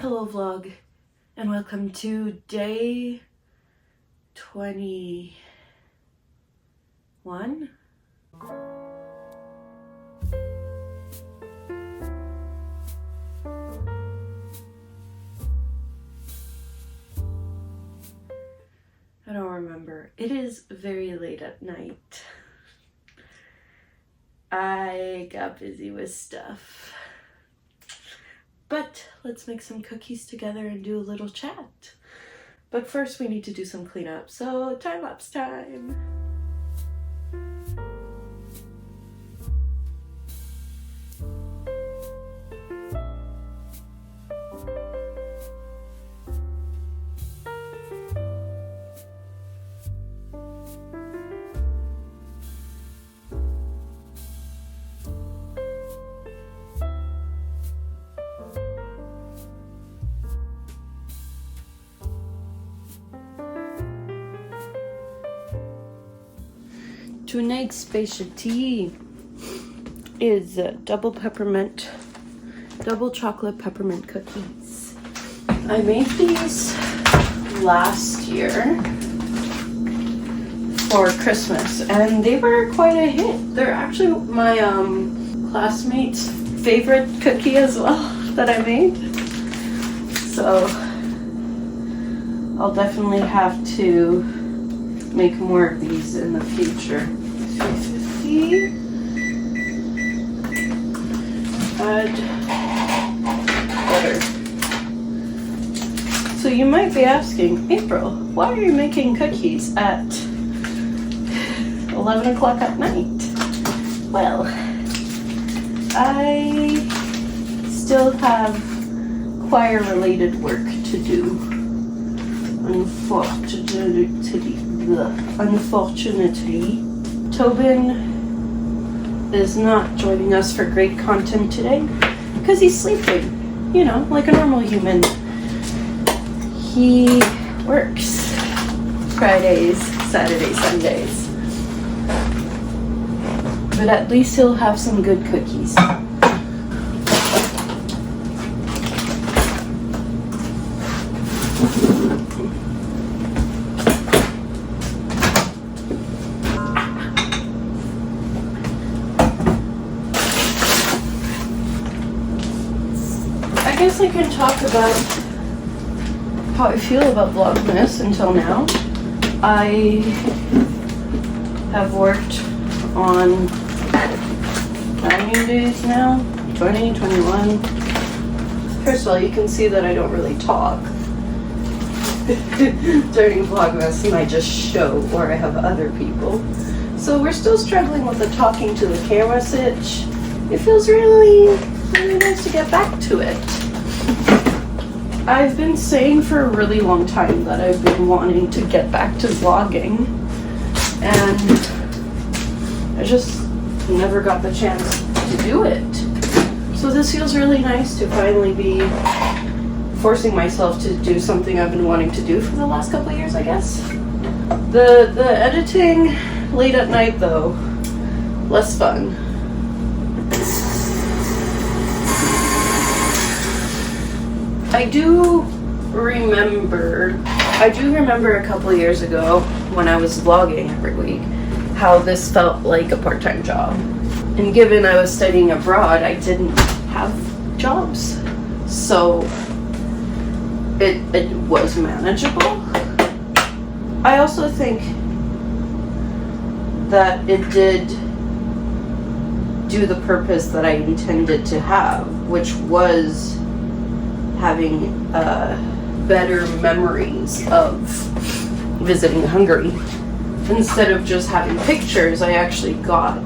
Hello vlog, and welcome to day 21. I don't remember. It is very late at night. I got busy with stuff. But let's make some cookies together and do a little chat. But first we need to do some cleanup, so time-lapse time. Tonight's specialty is double chocolate peppermint cookies. I made these last year for Christmas and they were quite a hit. They're actually my classmates' favorite cookie as well that I made. So I'll definitely have to make more of these in the future. 350. Add butter. So you might be asking, April, why are you making cookies at 11 o'clock at night? Well, I still have choir-related work to do. Unfortunately, Tobin is not joining us for great content today because he's sleeping, you know, like a normal human. He works Fridays, Saturdays, Sundays. But at least he'll have some good cookies. I guess I can talk about how I feel about Vlogmas until now. I have worked on 90 days now, 20, 21. First of all, you can see that I don't really talk during Vlogmas, and I just show, or I have other people. So we're still struggling with the talking to the camera sitch. It feels really nice to get back to it. I've been saying for a really long time that I've been wanting to get back to vlogging, and I just never got the chance to do it. So this feels really nice to finally be forcing myself to do something I've been wanting to do for the last couple of years, I guess. The editing late at night though, less fun. I do remember a couple of years ago when I was vlogging every week how this felt like a part-time job. And given I was studying abroad, I didn't have jobs. So it was manageable. I also think that it did do the purpose that I intended to have, which was having better memories of visiting Hungary. Instead of just having pictures, I actually got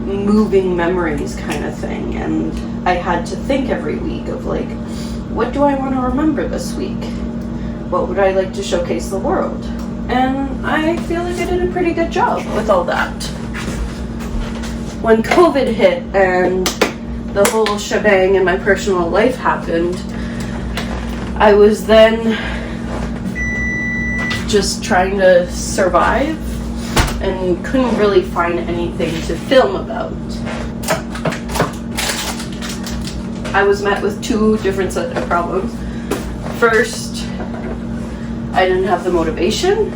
moving memories kind of thing, and I had to think every week of like, what do I want to remember this week? What would I like to showcase the world? And I feel like I did a pretty good job with all that. When COVID hit and the whole shebang in my personal life happened, I was then just trying to survive and couldn't really find anything to film about. I was met with two different set of problems. First, I didn't have the motivation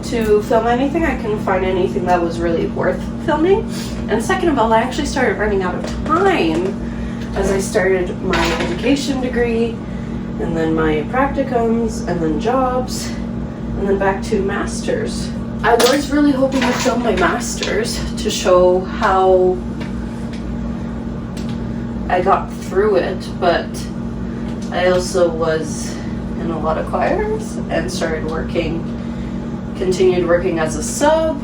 to film anything. I couldn't find anything that was really worth filming. And second of all, I actually started running out of time as I started my education degree, and then my practicums, and then jobs, and then back to masters. I was really hoping to film my masters to show how I got through it, but I also was in a lot of choirs and continued working as a sub,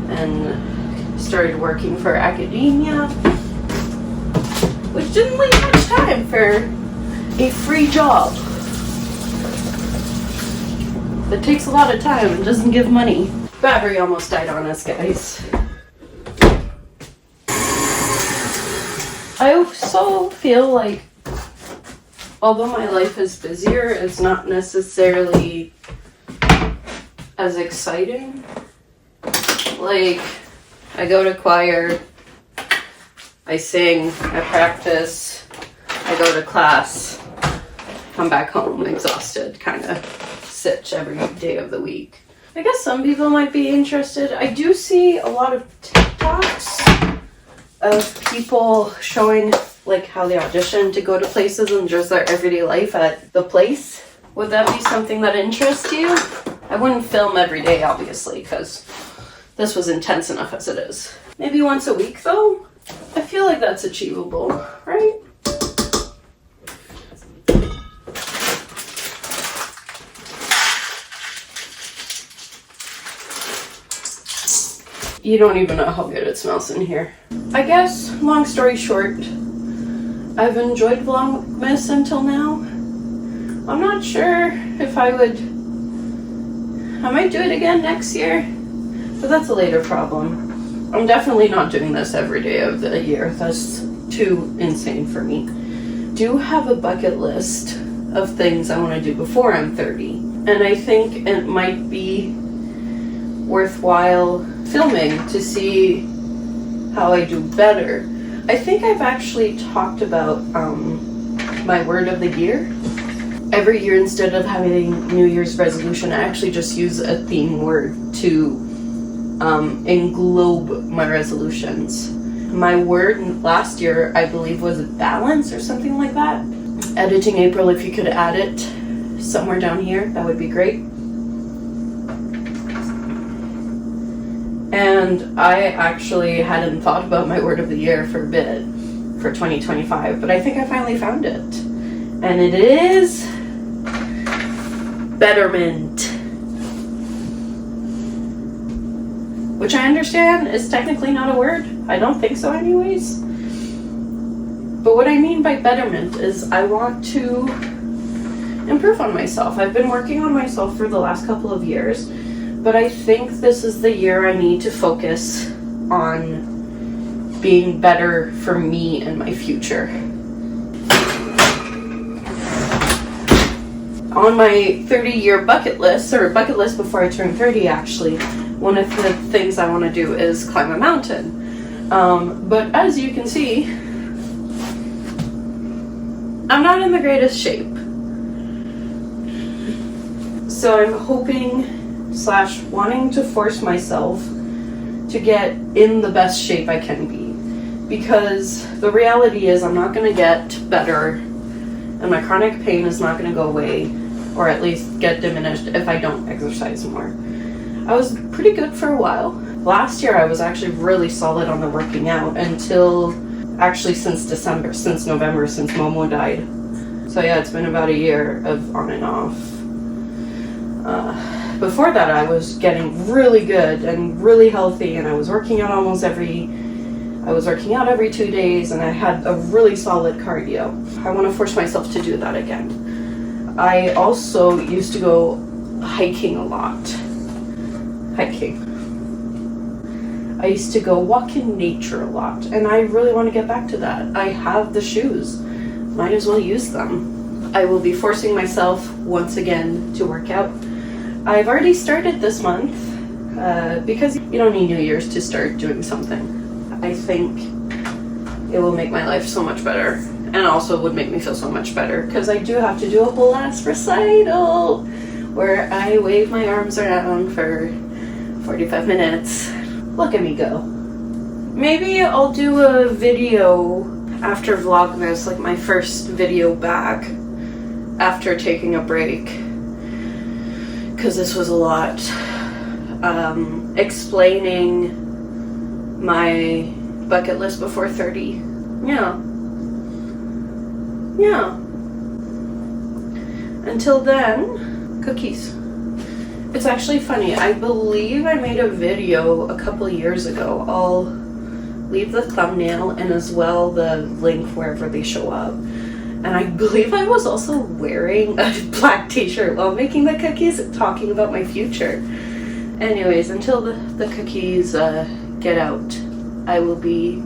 and started working for academia, which didn't leave much time for a free job that takes a lot of time and doesn't give money. Battery almost died on us, guys. I also feel like, although my life is busier, it's not necessarily as exciting. Like, I go to choir, I sing, I practice, I go to class, come back home exhausted, kind of sitch every day of the week. I guess some people might be interested. I do see a lot of TikToks of people showing like how they audition to go to places and just their everyday life at the place. Would that be something that interests you? I wouldn't film every day, obviously, because this was intense enough as it is. Maybe once a week, though? I feel like that's achievable, right? You don't even know how good it smells in here. I guess, long story short, I've enjoyed Vlogmas until now. I'm not sure if I might do it again next year, but that's a later problem. I'm definitely not doing this every day of the year. That's too insane for me. Do have a bucket list of things I want to do before I'm 30, and I think it might be worthwhile filming to see how I do better. I think I've actually talked about my word of the year. Every year, instead of having New Year's resolution, I actually just use a theme word to englobe my resolutions. My word last year, I believe, was balance or something like that. Editing April, if you could add it somewhere down here, that would be great. And I actually hadn't thought about my word of the year for a bit for 2025, but I think I finally found it. And it is betterment. Which I understand is technically not a word. I don't think so anyways. But what I mean by betterment is I want to improve on myself. I've been working on myself for the last couple of years, but I think this is the year I need to focus on being better for me and my future. On my 30-year bucket list, or bucket list before I turn 30 actually, one of the things I want to do is climb a mountain. But as you can see, I'm not in the greatest shape. So I'm hoping / wanting to force myself to get in the best shape I can be, because the reality is I'm not going to get better and my chronic pain is not going to go away, or at least get diminished, if I don't exercise more. I was pretty good for a while. Last year I was actually really solid on the working out until actually since November, since Momo died. So yeah, it's been about a year of on and off. Before that, I was getting really good and really healthy, and I was working out every 2 days, and I had a really solid cardio. I want to force myself to do that again. I also used to go hiking a lot. I used to go walk in nature a lot, and I really want to get back to that. I have the shoes. Might as well use them. I will be forcing myself once again to work out. I've already started this month because you don't need New Year's to start doing something. I think it will make my life so much better, and also would make me feel so much better, because I do have to do a whole ass recital where I wave my arms around for 45 minutes. Look at me go. Maybe I'll do a video after Vlogmas, like my first video back after taking a break, because this was a lot. Explaining my bucket list before 30. Yeah. Until then, cookies. It's actually funny, I believe I made a video a couple years ago. I'll leave the thumbnail and as well the link wherever they show up. And I believe I was also wearing a black t-shirt while making the cookies, talking about my future. Anyways, until the cookies get out, I will be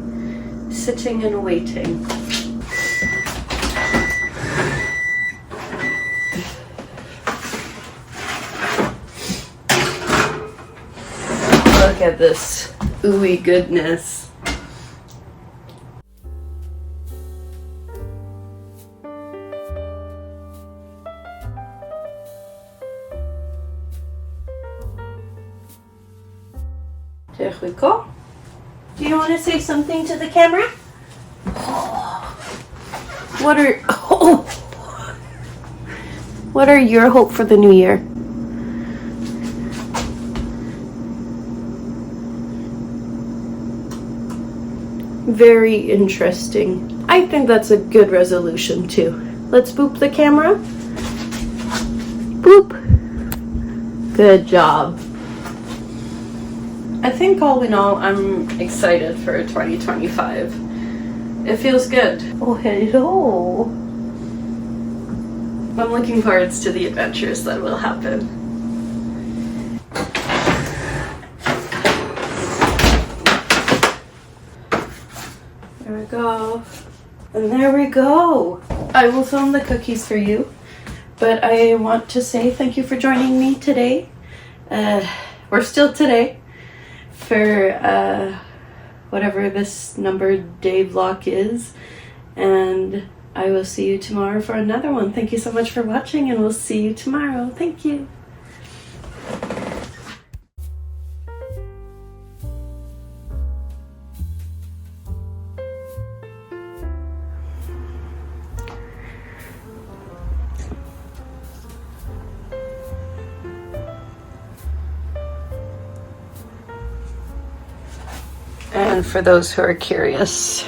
sitting and waiting. Look at this ooey goodness. There we go. Do you want to say something to the camera? What are your hope for the new year? Very interesting. I think that's a good resolution too. Let's boop the camera. Boop. Good job. I think all in all, I'm excited for 2025. It feels good. Oh, hello. I'm looking forward to the adventures that will happen. There we go. And there we go. I will film the cookies for you, but I want to say thank you for joining me today. We're still today. For whatever this numbered day vlog is, and I will see you tomorrow for another one. Thank you so much for watching, and we'll see you tomorrow. Thank you. And for those who are curious,